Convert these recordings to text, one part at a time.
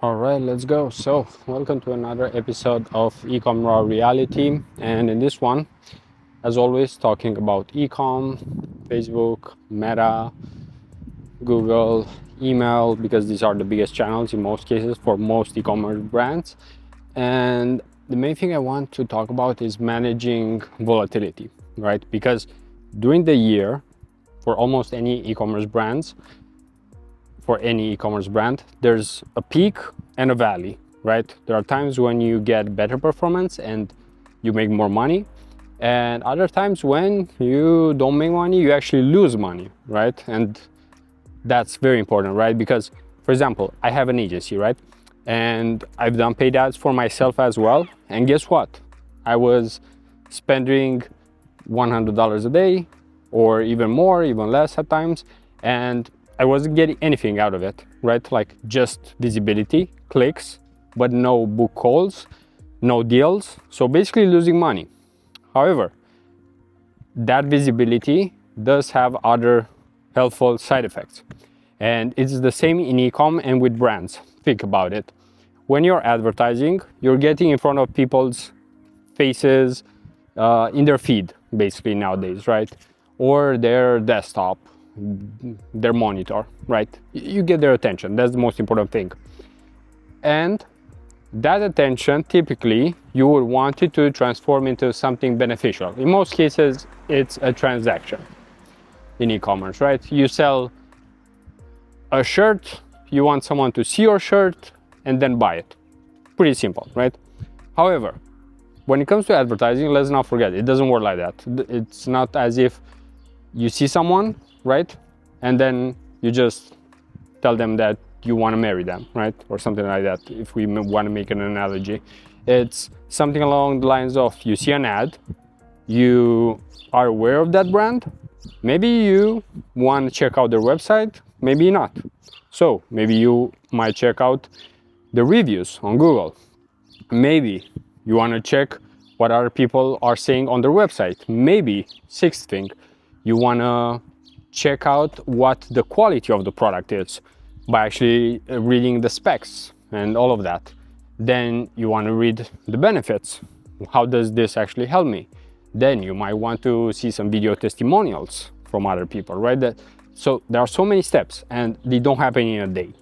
All right, let's go. So, welcome to another episode of eCom Raw Reality. And in this one, as always, talking about eCom, Facebook, Meta, Google, email, because these are the biggest channels in most cases for most e-commerce brands. And the main thing I want to talk about is managing volatility, right? Because during the year, for almost any e-commerce brands, for any e-commerce brand, there's a peak and a valley, right? There are times when you get better performance and you make more money, and other times when you don't make money, you actually lose money, right? And that's very important, right? Because, for example, I have an agency, right? And I've done paid ads for myself as well. And guess what? I was spending $100 a day, or even more, even less at times, and I wasn't getting anything out of it, right? Like just visibility, clicks, but no book calls, no deals. So basically losing money. However, that visibility does have other helpful side effects. And it's the same in e-com and with brands. Think about it. When you're advertising, you're getting in front of people's faces in their feed, basically nowadays, right? Or their desktop, their monitor, right? You get their attention. That's the most important thing. And that attention, typically, you would want it to transform into something beneficial. In most cases, it's a transaction in e-commerce, right? You sell a shirt, you want someone to see your shirt and then buy it. Pretty simple, right? However, when it comes to advertising, let's not forget, it doesn't work like that. It's not as if you see someone, right? And then you just tell them that you want to marry them, right? Or something like that, if we want to make an analogy. It's something along the lines of you see an ad, you are aware of that brand, maybe you want to check out their website, maybe not. So maybe you might check out the reviews on Google. Maybe you want to check what other people are saying on their website. Maybe, sixth thing, you want to check out what the quality of the product is by actually reading the specs and all of that. Then you want to read the benefits. How does this actually help me? Then you might want to see some video testimonials from other people, right? So there are so many steps and they don't happen in a day.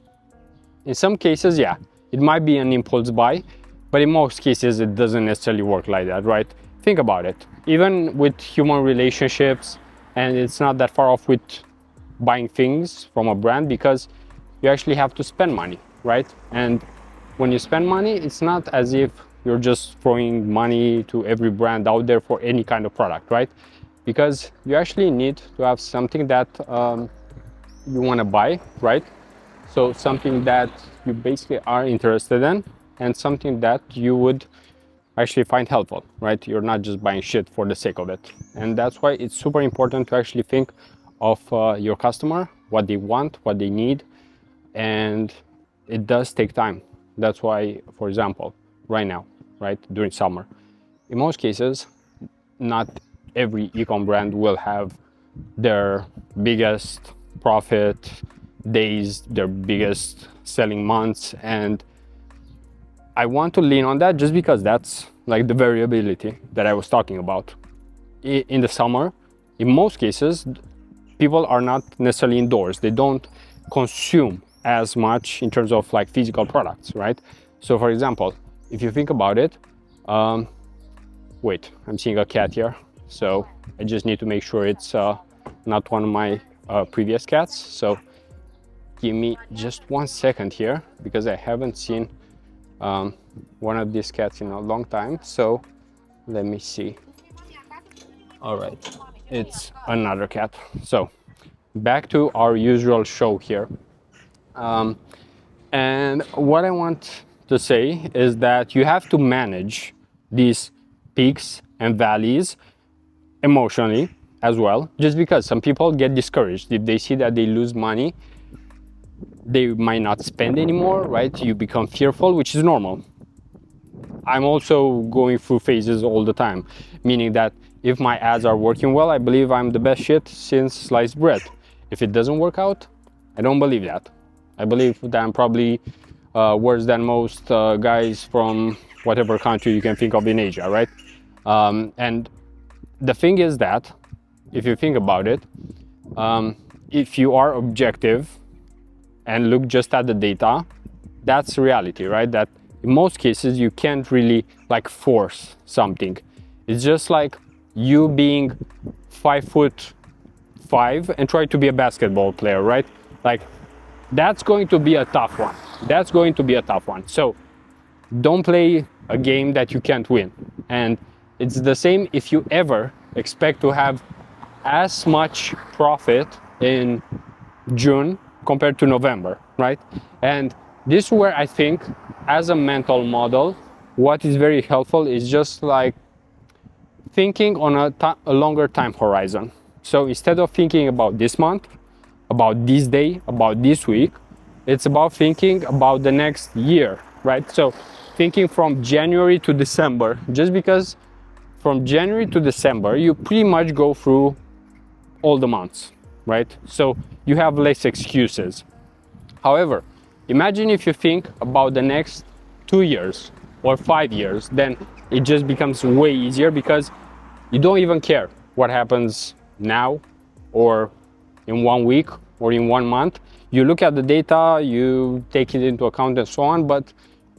In some cases, yeah, it might be an impulse buy, but in most cases it doesn't necessarily work like that, right? Think about it. Even with human relationships, and it's not that far off with buying things from a brand, because you actually have to spend money, right? And when you spend money, it's not as if you're just throwing money to every brand out there for any kind of product, right? Because you actually need to have something that you want to buy, right? So something that you basically are interested in and something that you would actually find helpful, right? You're not just buying shit for the sake of it. And that's why it's super important to actually think of your customer, what they want, what they need, and it does take time. That's why, for example, right now, right, during summer, in most cases, not every e-com brand will have their biggest profit days, their biggest selling months, and I want to lean on that just because that's like the variability that I was talking about. In the summer, in most cases, people are not necessarily indoors. They don't consume as much in terms of like physical products, right? So for example, if you think about it, wait, I'm seeing a cat here. So I just need to make sure it's not one of my previous cats. So give me just 1 second here because I haven't seen one of these cats in a long time. So let me see. All right, it's another cat. So back to our usual show here. And what I want to say is that you have to manage these peaks and valleys emotionally as well, just because some people get discouraged if they see that they lose money. They might not spend anymore, right? You become fearful, which is normal. I'm also going through phases all the time, meaning that if my ads are working well, I believe I'm the best shit since sliced bread. If it doesn't work out, I don't believe that. I believe that I'm probably worse than most guys from whatever country you can think of in Asia, right? And the thing is that if you think about it, if you are objective and look just at the data, that's reality, right? That in most cases you can't really like force something. It's just like you being 5'5" and try to be a basketball player, right? Like that's going to be a tough one. That's going to be a tough one. So don't play a game that you can't win. And it's the same if you ever expect to have as much profit in June compared to November, right? And this is where I think as a mental model, what is very helpful is just like thinking on a longer time horizon. So instead of thinking about this month, about this day, about this week, it's about thinking about the next year, right? So thinking from January to December, just because from January to December, you pretty much go through all the months, right? So you have less excuses. However, imagine if you think about the next 2 years or 5 years, then it just becomes way easier because you don't even care what happens now or in 1 week or in 1 month. You look at the data, you take it into account and so on, but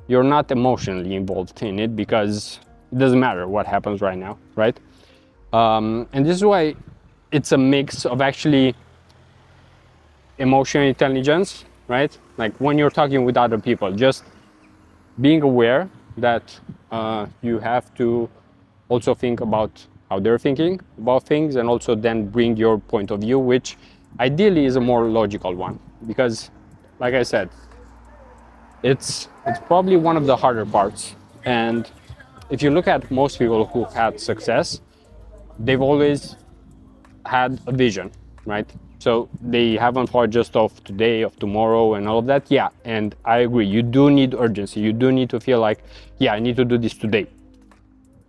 you're not emotionally involved in it because it doesn't matter what happens right now, right? And this is why it's a mix of actually emotional intelligence, right? Like when you're talking with other people, just being aware that you have to also think about how they're thinking about things and also then bring your point of view, which ideally is a more logical one. Because, like I said, it's probably one of the harder parts. And if you look at most people who've had success, they've always had a vision, right? So they haven't thought just of today, of tomorrow and all of that. Yeah, and I agree, you do need urgency. You do need to feel like, yeah, I need to do this today.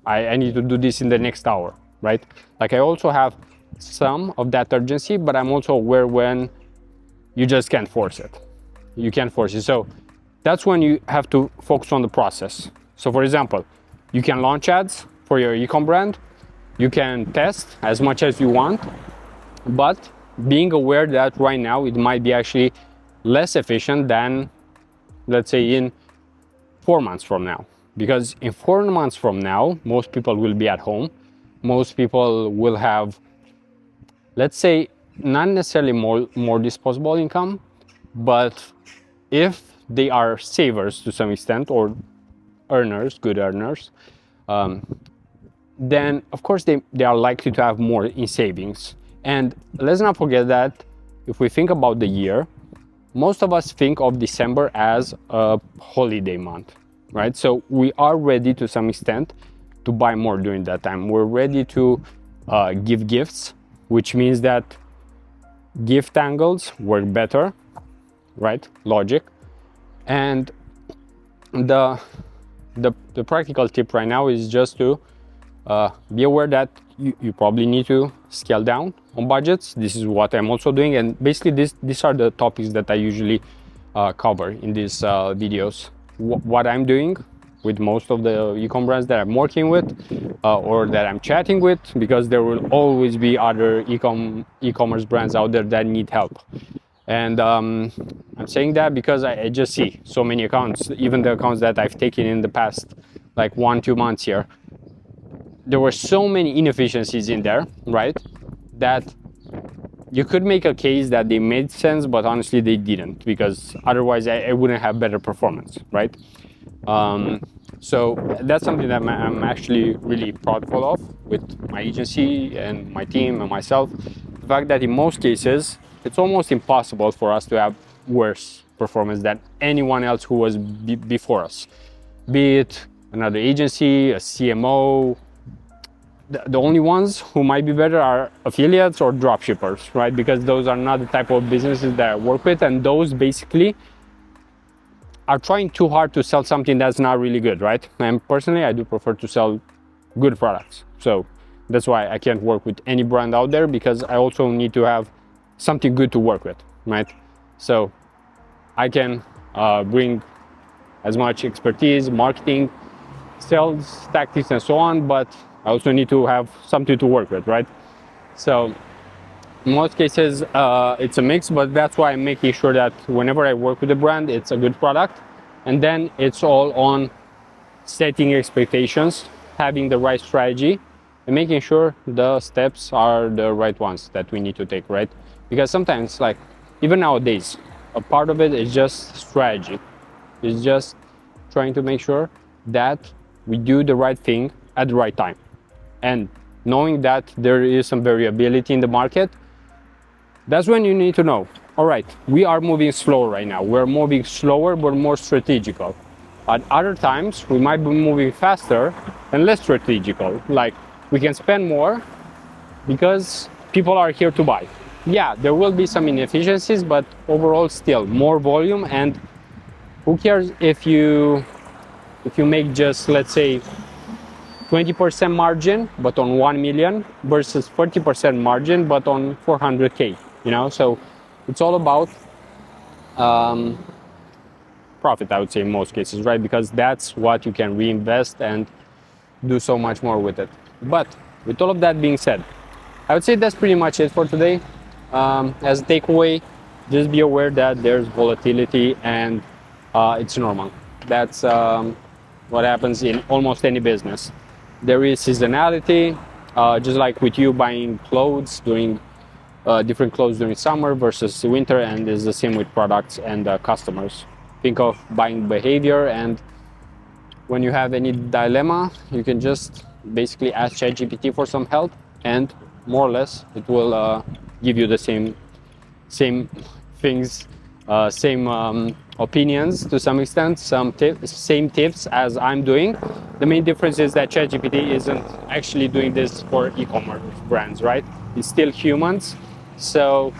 I need to do this in the next hour, right? Like I also have some of that urgency, but I'm also aware when you just can't force it. You can't force it. So that's when you have to focus on the process. So for example, you can launch ads for your ecom brand. You can test as much as you want, but being aware that right now it might be actually less efficient than, let's say, in 4 months from now. Because in 4 months from now, most people will be at home. Most people will have, let's say, not necessarily more disposable income, but if they are savers to some extent or earners, good earners, then of course they are likely to have more in savings. And let's not forget that if we think about the year, most of us think of December as a holiday month, right? So we are ready to some extent to buy more during that time. We're ready to give gifts, which means that gift angles work better, right? Logic. And the practical tip right now is just to be aware that you probably need to scale down on budgets. This is what I'm also doing, and basically these are the topics that I usually cover in these videos. What I'm doing with most of the ecom brands that I'm working with or that I'm chatting with, because there will always be other e-commerce brands out there that need help. And I'm saying that because I just see so many accounts, even the accounts that I've taken in the past like 1-2 months here. There were so many inefficiencies in there, right? That you could make a case that they made sense, but honestly they didn't, because otherwise I wouldn't have better performance, right? So that's something that I'm actually really proudful of with my agency and my team and myself. The fact that in most cases, it's almost impossible for us to have worse performance than anyone else who was before us. Be it another agency, a CMO. The only ones who might be better are affiliates or dropshippers, right? Because those are not the type of businesses that I work with, and those basically are trying too hard to sell something that's not really good, right? And personally, I do prefer to sell good products. So that's why I can't work with any brand out there, because I also need to have something good to work with, right? So I can bring as much expertise, marketing, sales tactics, and so on, but I also need to have something to work with, right? So in most cases, it's a mix, but that's why I'm making sure that whenever I work with a brand, it's a good product. And then it's all on setting expectations, having the right strategy, and making sure the steps are the right ones that we need to take, right? Because sometimes, like, even nowadays, a part of it is just strategy. It's just trying to make sure that we do the right thing at the right time. And knowing that there is some variability in the market, that's when you need to know, all right, we are moving slow right now. We're moving slower, but more strategical. At other times, we might be moving faster and less strategical. Like, we can spend more because people are here to buy. Yeah, there will be some inefficiencies, but overall still more volume. And who cares if you make just, let's say, 20% margin but on 1 million versus 40% margin but on 400k, you know? So it's all about profit, I would say, in most cases, right? Because that's what you can reinvest and do so much more with it. But with all of that being said, I would say that's pretty much it for today. As a takeaway, just be aware that there's volatility, and it's normal. That's what happens in almost any business. There is seasonality, just like with you buying clothes during different clothes during summer versus winter, and it's the same with products and customers. Think of buying behavior, and when you have any dilemma, you can just basically ask ChatGPT for some help, and more or less it will give you the same things, same opinions to some extent, same tips as I'm doing. The main difference is that ChatGPT isn't actually doing this for e-commerce brands, right? It's still humans. So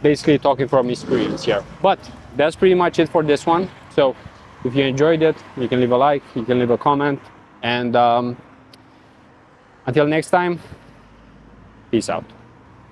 basically talking from experience here. But that's pretty much it for this one. So if you enjoyed it, you can leave a like, you can leave a comment, and until next time, peace out.